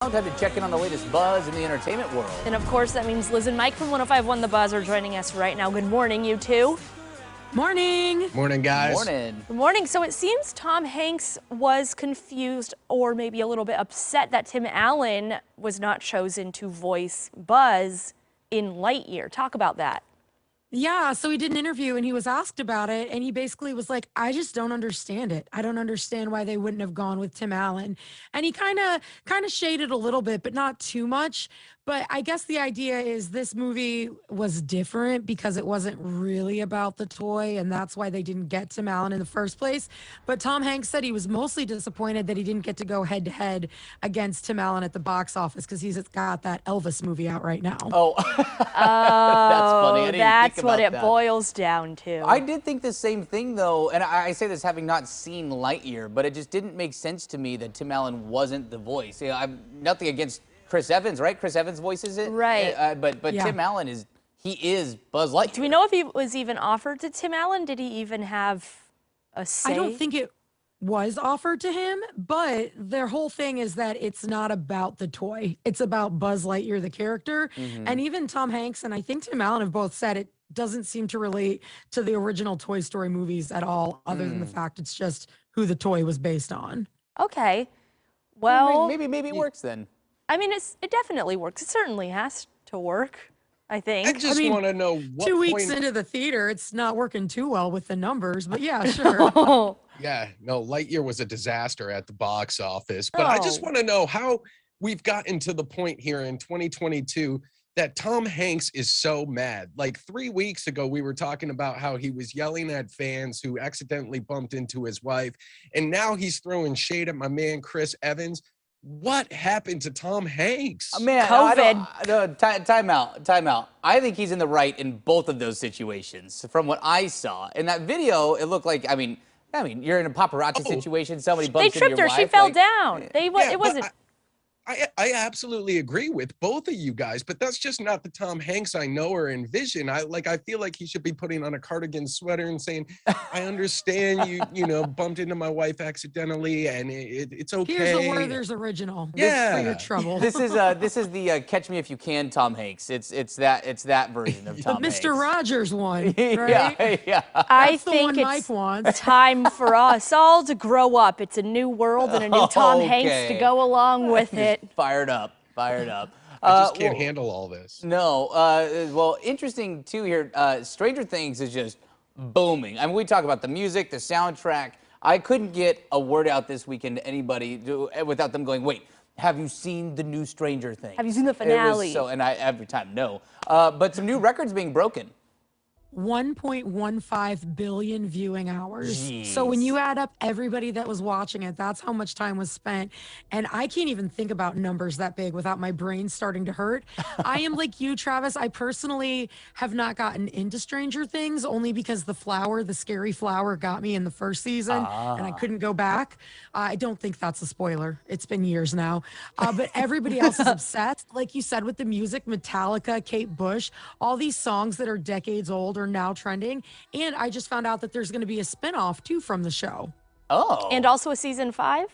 Time to check in on the latest buzz in the entertainment world. And of course, that means Liz and Mike from 105.1 The Buzz are joining us right now. Good morning, you two. Morning. Morning, guys. Morning. Good morning. So it seems Tom Hanks was confused or maybe a little bit upset that Tim Allen was not chosen to voice Buzz in Lightyear. Talk about that. Yeah, so he did an interview and he was asked about it, and he basically was like, I just don't understand it. I don't understand why they wouldn't have gone with Tim Allen. And he kind of shaded a little bit, but not too much. But I guess the idea is this movie was different because it wasn't really about the toy, and that's why they didn't get Tim Allen in the first place. But Tom Hanks said he was mostly disappointed that he didn't get to go head to head against Tim Allen at the box office because he's got that Elvis movie out right now. Oh, that's funny. I didn't That's think what about it that. boils down to. I did think the same thing, though, and I say this having not seen Lightyear, but it just didn't make sense to me that Tim Allen wasn't the voice. You know, I'm nothing against Chris Evans, right? Chris Evans voices it, Right. But Yeah. Tim Allen is Buzz Lightyear. Do we know if he was even offered to Tim Allen? Did he even have a say? I don't think it was offered to him, but their whole thing is that it's not about the toy. It's about Buzz Lightyear, the character. And even Tom Hanks and I think Tim Allen have both said it doesn't seem to relate to the original Toy Story movies at all, other than the fact it's just who the toy was based on. Okay. Well, maybe it works then. I mean, it definitely works. It certainly has to work, I think. I just mean, want to know what 2 weeks point. into the theater, it's not working too well with the numbers, but yeah, sure. Oh, Yeah, no, Lightyear was a disaster at the box office. But I just Oh. want to know how we've gotten to the point here in 2022 that Tom Hanks is so mad. Like 3 weeks ago, we were talking about how he was yelling at fans who accidentally bumped into his wife. And now he's throwing shade at my man, Chris Evans. What happened to Tom Hanks? Man, time out. I think he's in the right in both of those situations. From what I saw in that video, it looked like, I mean, you're in a paparazzi situation. Somebody they bumps into tripped your her. wife. She fell like, down. Yeah, It wasn't. I absolutely agree with both of you guys, but that's just not the Tom Hanks I know or envision. I feel like he should be putting on a cardigan sweater and saying, "I understand you bumped into my wife accidentally, and it's okay." Here's the Werther's original. Yeah. For your trouble. This is the Catch Me If You Can Tom Hanks. It's that version of Tom Hanks. Mr. Rogers one, right? Yeah. I That's the think one Mike it's wants. time for us all to grow up. It's a new world and a new Tom Hanks to Okay. go along with it. Fired up. I just can't handle all this. No. Well, interesting too here. Stranger Things is just booming. I mean, we talk about the music, the soundtrack. I couldn't get a word out this weekend to anybody without them going, "Wait, have you seen the new Stranger Things? Have you seen the It was finale?" and I every time no. But some new records being broken. 1.15 billion viewing hours. So when you add up everybody that was watching it, that's how much time was spent. And I can't even think about numbers that big without my brain starting to hurt. I am like you, Travis. I personally have not gotten into Stranger Things only because the scary flower got me in the first season and I couldn't go back. I don't think that's a spoiler. It's been years now. But everybody else is obsessed. Like you said, with the music, Metallica, Kate Bush, all these songs that are decades old are now trending. And I just found out that there's going to be a spinoff too from the show. Oh. And also a season 5.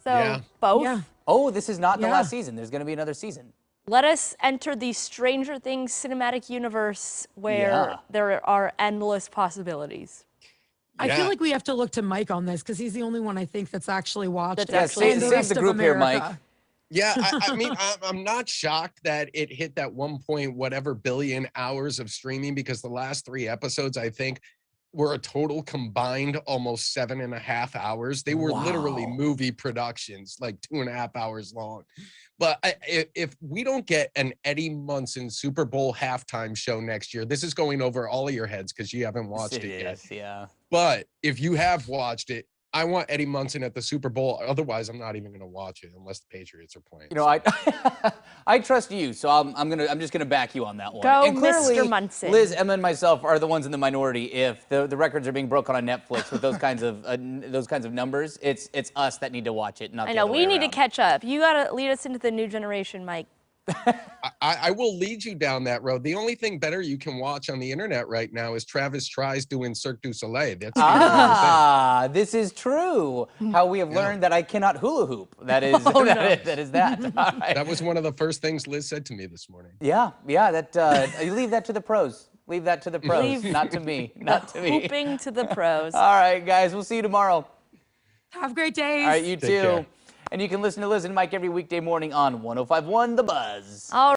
So Yeah. both. Yeah. Oh, this is not the Yeah. last season. There's going to be another season. Let us enter the Stranger Things cinematic universe where Yeah. there are endless possibilities. I Yeah. feel like we have to look to Mike on this because he's the only one I think that's actually watched That's it. actually- And save rest the of group here, America. Mike. Yeah, I mean, I'm not shocked that it hit that 1 point whatever billion hours of streaming because the last 3 episodes, I think, were a total combined almost 7.5 hours. They were literally Wow. movie productions, like 2.5 hours long. But if we don't get an Eddie Munson Super Bowl halftime show next year, this is going over all of your heads because you haven't watched it yet. is, yeah. But if you have watched it, I want Eddie Munson at the Super Bowl. Otherwise, I'm not even going to watch it unless the Patriots are playing. You know, I trust you, so I'm just gonna back you on that one. Go, and clearly, Mr. Munson. Liz, Emma, and myself are the ones in the minority. If the records are being broken on Netflix with those kinds of numbers, it's us that need to watch it, not I the know, other we way need to around. catch up. You got to lead us into the new generation, Mike. I will lead you down that road. The only thing better you can watch on the internet right now is Travis Tries doing Cirque du Soleil. That's the only other Ah, this is true. How we have learned that I cannot hula hoop. That is that is that. All right. thing. That was one of the first things Liz said to me this morning. Yeah, that you leave that to the pros. Leave that to the pros, Leave not to me. Not to me. Hooping to the pros. All right, guys, we'll see you tomorrow. Have great days. All right, you Take too. care. And you can listen to Liz and Mike every weekday morning on 105.1 The Buzz. All